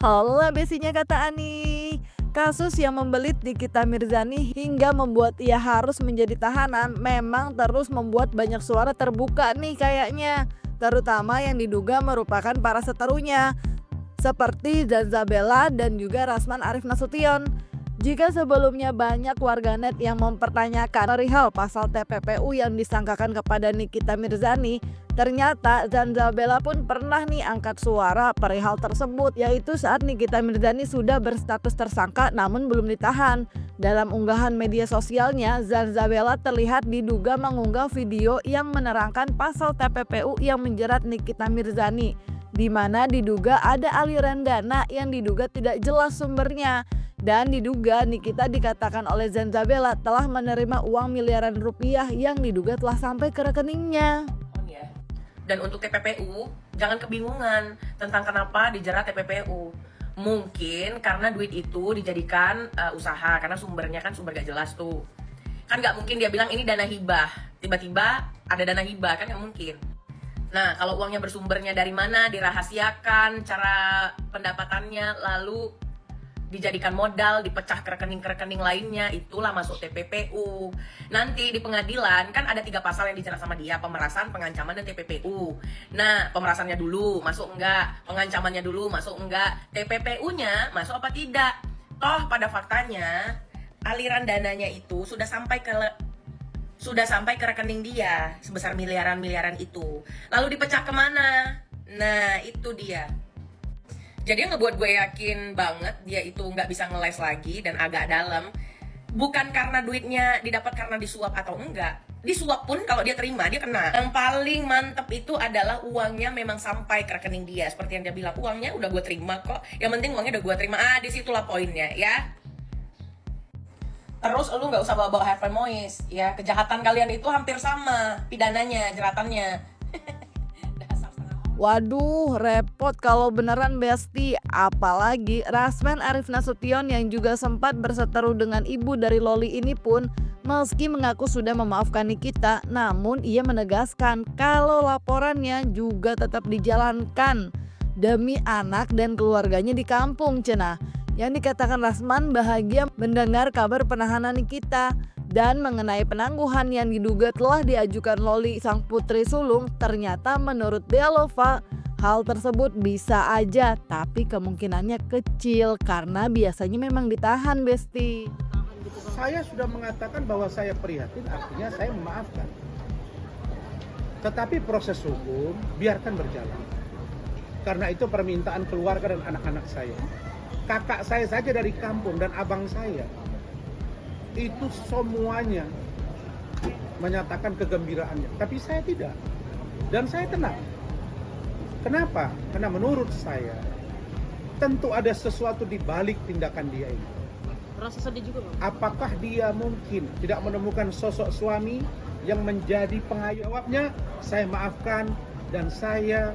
Halo besinya kata Ani. Kasus yang membelit Nikita Mirzani hingga membuat ia harus menjadi tahanan memang terus membuat banyak suara terbuka nih kayaknya. Terutama yang diduga merupakan para seterunya seperti Zanzabella dan juga Rasman Arif Nasution. Jika sebelumnya banyak warganet yang mempertanyakan perihal pasal TPPU yang disangkakan kepada Nikita Mirzani, ternyata Zanzabella pun pernah nih angkat suara perihal tersebut, yaitu saat Nikita Mirzani sudah berstatus tersangka namun belum ditahan. Dalam unggahan media sosialnya, Zanzabella terlihat diduga mengunggah video yang menerangkan pasal TPPU yang menjerat Nikita Mirzani, di mana diduga ada aliran dana yang diduga tidak jelas sumbernya. Dan diduga Nikita dikatakan oleh Zanzabella telah menerima uang miliaran rupiah yang diduga telah sampai ke rekeningnya. Ya. Dan untuk TPPU, jangan kebingungan tentang kenapa dijerat TPPU. Mungkin karena duit itu dijadikan usaha, karena sumbernya kan sumber gak jelas tuh. Kan gak mungkin dia bilang ini dana hibah, tiba-tiba ada dana hibah, kan gak mungkin. Nah, kalau uangnya bersumbernya dari mana, dirahasiakan cara pendapatannya, lalu dijadikan modal, dipecah ke rekening lainnya, itulah masuk TPPU. Nanti di pengadilan kan ada 3 pasal yang dijerat sama dia, pemerasan, pengancaman, dan TPPU. Nah, pemerasannya dulu masuk enggak, pengancamannya dulu masuk enggak, TPPU-nya masuk apa tidak. Toh pada faktanya aliran dananya itu sudah sampai ke rekening dia sebesar miliaran itu. Lalu dipecah kemana? Nah, itu dia. Jadi yang ngebuat gue yakin banget dia itu nggak bisa ngeles lagi dan agak dalam, bukan karena duitnya didapat karena disuap atau enggak. Disuap pun kalau dia terima, dia kena. Yang paling mantep itu adalah uangnya memang sampai ke rekening dia. Seperti yang dia bilang, uangnya udah gue terima kok. Yang penting uangnya udah gue terima. Disitulah poinnya ya. Terus lu nggak usah bawa-bawa Harvey Mois ya. Kejahatan kalian itu hampir sama pidananya, jeratannya. Waduh, repot kalau beneran Besti. Apalagi Rasman Arif Nasution yang juga sempat berseteru dengan ibu dari Loli ini pun meski mengaku sudah memaafkan Nikita, namun ia menegaskan kalau laporannya juga tetap dijalankan demi anak dan keluarganya di kampung cenah. Yang dikatakan Rasman bahagia mendengar kabar penahanan Nikita. Dan mengenai penangguhan yang diduga telah diajukan Loli sang putri sulung, ternyata menurut Dealova hal tersebut bisa aja, tapi kemungkinannya kecil karena biasanya memang ditahan, Besti. Saya sudah mengatakan bahwa saya prihatin, artinya saya memaafkan. Tetapi proses hukum biarkan berjalan. Karena itu permintaan keluarga dan anak-anak saya. Kakak saya saja dari kampung dan abang saya itu semuanya menyatakan kegembiraannya, tapi saya tidak, dan saya tenang. Kenapa? Karena menurut saya tentu ada sesuatu di balik tindakan dia ini. Merasa sedih juga, Bang? Apakah dia mungkin tidak menemukan sosok suami yang menjadi pengayuh? Jawabnya, saya maafkan dan saya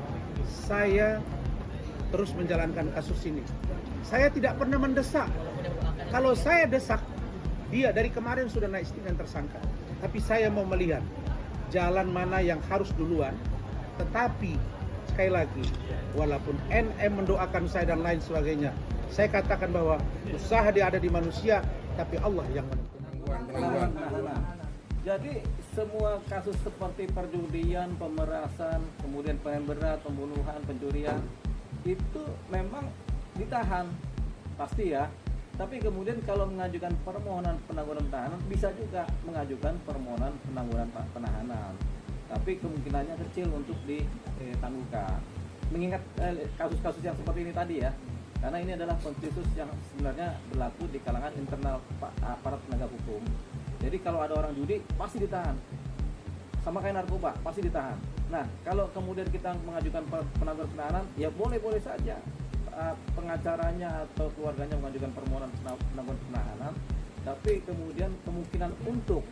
terus menjalankan kasus ini. Saya tidak pernah mendesak. Kalau saya desak, dia dari kemarin sudah naik statement tersangka. Tapi saya mau melihat jalan mana yang harus duluan. Tetapi sekali lagi, walaupun NM mendoakan saya dan lain sebagainya, saya katakan bahwa usaha dia ada di manusia, tapi Allah yang menentukan. Jadi semua kasus seperti perjudian, pemerasan, kemudian penghinaan berat, pembunuhan, pencurian, itu memang ditahan, pasti ya. Tapi kemudian kalau mengajukan permohonan penangguhan penahanan, bisa juga mengajukan permohonan penangguhan penahanan. Tapi kemungkinannya kecil untuk ditangguhkan. Mengingat kasus-kasus yang seperti ini tadi ya, karena ini adalah konsensus yang sebenarnya berlaku di kalangan internal aparat penegak hukum. Jadi kalau ada orang judi, pasti ditahan. Sama kayak narkoba, pasti ditahan. Nah, kalau kemudian kita mengajukan penangguhan penahanan, ya boleh-boleh saja pengacaranya atau keluarganya mengajukan permohonan penangguhan penahanan, tapi kemudian kemungkinan untuk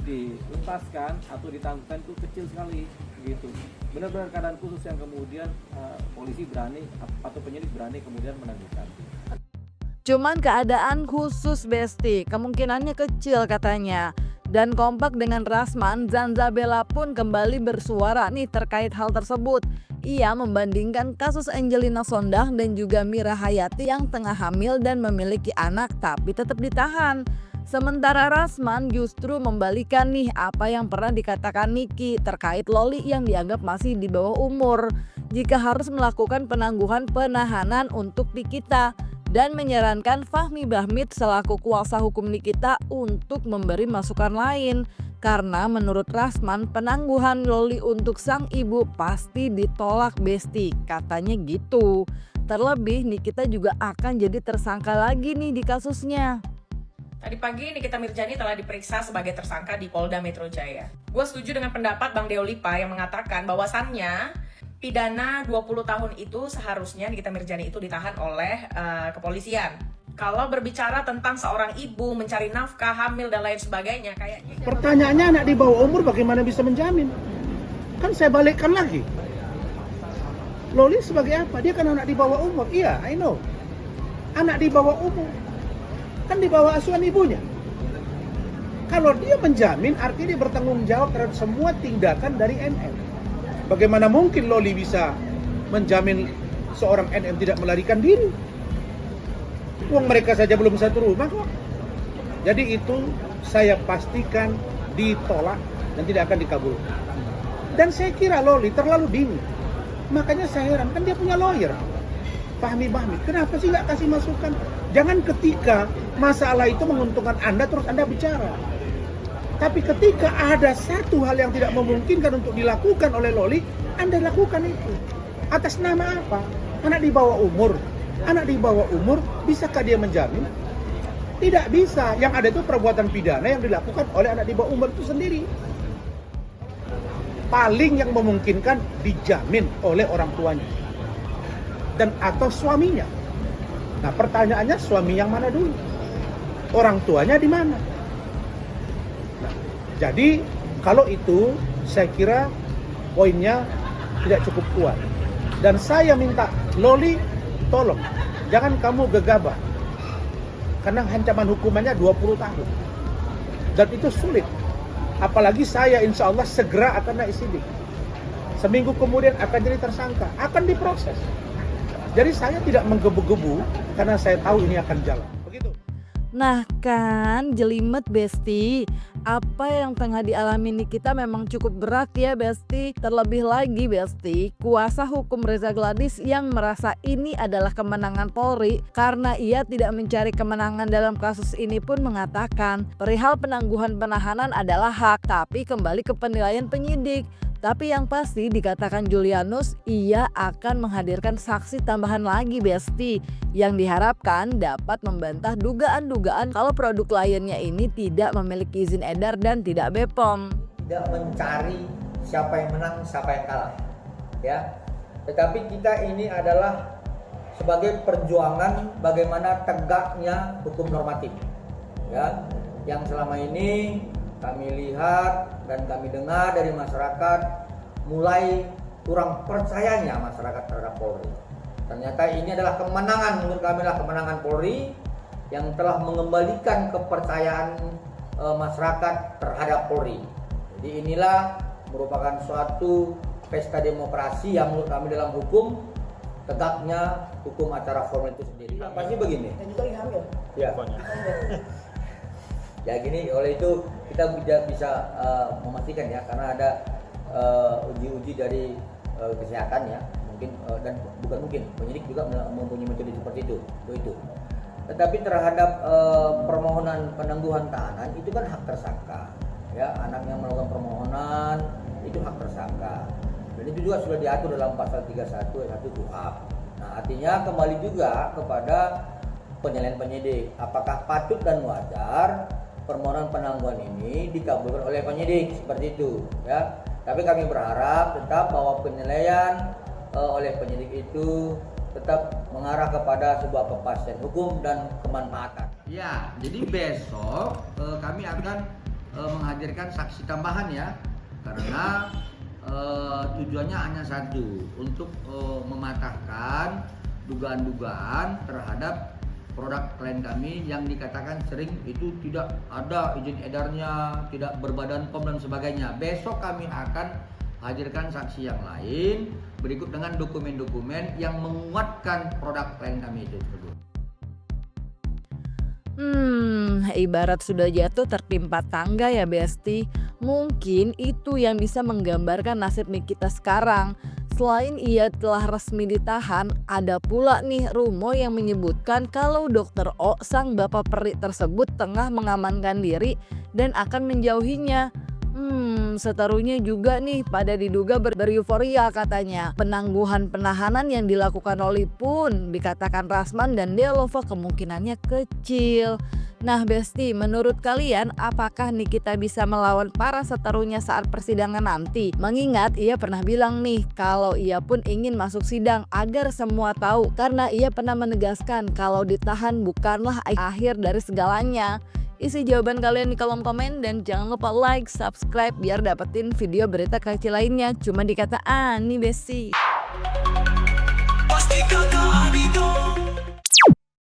dilepaskan atau ditangguhkan itu kecil sekali gitu. Benar-benar keadaan khusus yang kemudian polisi berani atau penyidik berani kemudian menangguhkan. Cuman keadaan khusus, Besti, kemungkinannya kecil katanya. Dan kompak dengan Rasman, Zanzabella pun kembali bersuara nih terkait hal tersebut. Ia membandingkan kasus Angelina Sondakh dan juga Mira Hayati yang tengah hamil dan memiliki anak tapi tetap ditahan. Sementara Rasman justru membalikan nih apa yang pernah dikatakan Niki terkait Loli yang dianggap masih di bawah umur jika harus melakukan penangguhan penahanan untuk Nikita, dan menyarankan Fahmi Bahmid selaku kuasa hukum Nikita untuk memberi masukan lain karena menurut Rasman penangguhan Loli untuk sang ibu pasti ditolak Besti, katanya gitu. Terlebih Nikita juga akan jadi tersangka lagi nih di kasusnya. Tadi pagi Nikita Mirzani telah diperiksa sebagai tersangka di Polda Metro Jaya. Gue setuju dengan pendapat Bang Deo Lipa yang mengatakan bahwasannya pidana 20 tahun itu seharusnya Nikita Mirzani itu ditahan oleh kepolisian. Kalau berbicara tentang seorang ibu mencari nafkah, hamil dan lain sebagainya, kayaknya Pertanyaannya, anak di bawah umur bagaimana bisa menjamin? Kan saya balikkan lagi. Loli sebagai apa? Dia kan anak di bawah umur. Iya, I know. Anak di bawah umur. Kan di bawah asuhan ibunya. Kalau dia menjamin, artinya dia bertanggung jawab terhadap semua tindakan dari NM. Bagaimana mungkin Loli bisa menjamin seorang NM tidak melarikan diri? Uang mereka saja belum satu rumah kok. Jadi itu saya pastikan ditolak dan tidak akan dikabulkan. Dan saya kira Loli terlalu dini. Makanya saya heran, kan dia punya lawyer, Fahmi Bahmid. Kenapa sih nggak kasih masukan? Jangan ketika masalah itu menguntungkan Anda terus Anda bicara. Tapi ketika ada satu hal yang tidak memungkinkan untuk dilakukan oleh Loli, Anda lakukan itu. Atas nama apa? Anak di bawah umur. Anak di bawah umur, bisakah dia menjamin? Tidak bisa. Yang ada itu perbuatan pidana yang dilakukan oleh anak di bawah umur itu sendiri. Paling yang memungkinkan dijamin oleh orang tuanya dan atau suaminya. Nah, pertanyaannya suami yang mana dulu? Orang tuanya di mana? Nah, jadi kalau itu saya kira poinnya tidak cukup kuat. Dan saya minta Loli, tolong jangan kamu gegabah. Karena ancaman hukumannya 20 tahun. Dan itu sulit. Apalagi saya insya Allah segera akan naik sidik. Seminggu kemudian akan jadi tersangka, akan diproses. Jadi saya tidak menggebu-gebu karena saya tahu ini akan jalan. Begitu. Nah kan jelimet Besti, apa yang tengah dialami Nikita memang cukup berat ya Besti. Terlebih lagi Besti, kuasa hukum Reza Gladys yang merasa ini adalah kemenangan Polri karena ia tidak mencari kemenangan dalam kasus ini pun mengatakan perihal penangguhan penahanan adalah hak tapi kembali ke penilaian penyidik. Tapi yang pasti dikatakan Julianus, ia akan menghadirkan saksi tambahan lagi Besti yang diharapkan dapat membantah dugaan-dugaan kalau produk kliennya ini tidak memiliki izin edar dan tidak BPOM. Tidak mencari siapa yang menang, siapa yang kalah, ya. Tetapi kita ini adalah sebagai perjuangan bagaimana tegaknya hukum normatif, ya. Yang selama ini kami lihat dan kami dengar dari masyarakat mulai kurang percayanya masyarakat terhadap Polri. Ternyata ini adalah kemenangan, menurut kami adalah kemenangan Polri yang telah mengembalikan kepercayaan masyarakat terhadap Polri. Jadi inilah merupakan suatu pesta demokrasi yang menurut kami dalam hukum tegaknya hukum acara formil itu sendiri. Pasti begini. Dan juga hamil. Ya. Ya gini, oleh itu kita bisa memastikan ya, karena ada uji-uji dari kesehatan ya, mungkin dan bukan mungkin penyidik juga mempunyai metode seperti itu. Tetapi terhadap permohonan penangguhan tahanan itu kan hak tersangka, ya, anak yang melakukan permohonan itu hak tersangka, dan itu juga sudah diatur dalam pasal 31 ayat 1 KUHP. Nah, artinya kembali juga kepada penilaian penyidik, apakah patut dan wajar permohonan penangguhan ini dikabulkan oleh penyidik seperti itu, ya. Tapi kami berharap tetap bahwa penilaian oleh penyidik itu tetap mengarah kepada sebuah kepastian hukum dan kemanfaatan. Ya, jadi besok kami akan menghadirkan saksi tambahan ya, karena tujuannya hanya satu, untuk mematahkan dugaan-dugaan terhadap produk klien kami yang dikatakan sering itu tidak ada izin edarnya, tidak berbadan POM dan sebagainya. Besok kami akan hadirkan saksi yang lain berikut dengan dokumen-dokumen yang menguatkan produk klien kami itu tersebut. Ibarat sudah jatuh tertimpa tangga ya Besti. Mungkin itu yang bisa menggambarkan nasib Nikita sekarang. Selain ia telah resmi ditahan, ada pula nih rumor yang menyebutkan kalau Dr. O, sang bapak peri tersebut tengah mengamankan diri dan akan menjauhinya. Seterunya juga nih pada diduga bereuforia katanya. Penangguhan penahanan yang dilakukan Oli pun dikatakan Rasman dan Delova kemungkinannya kecil. Nah Besti, menurut kalian apakah Nikita bisa melawan para seterunya saat persidangan nanti? Mengingat ia pernah bilang nih kalau ia pun ingin masuk sidang agar semua tahu, karena ia pernah menegaskan kalau ditahan bukanlah akhir dari segalanya. Isi jawaban kalian di kolom komen dan jangan lupa like, subscribe biar dapetin video berita kecil lainnya cuma di Kata Ani Besti. Pastikan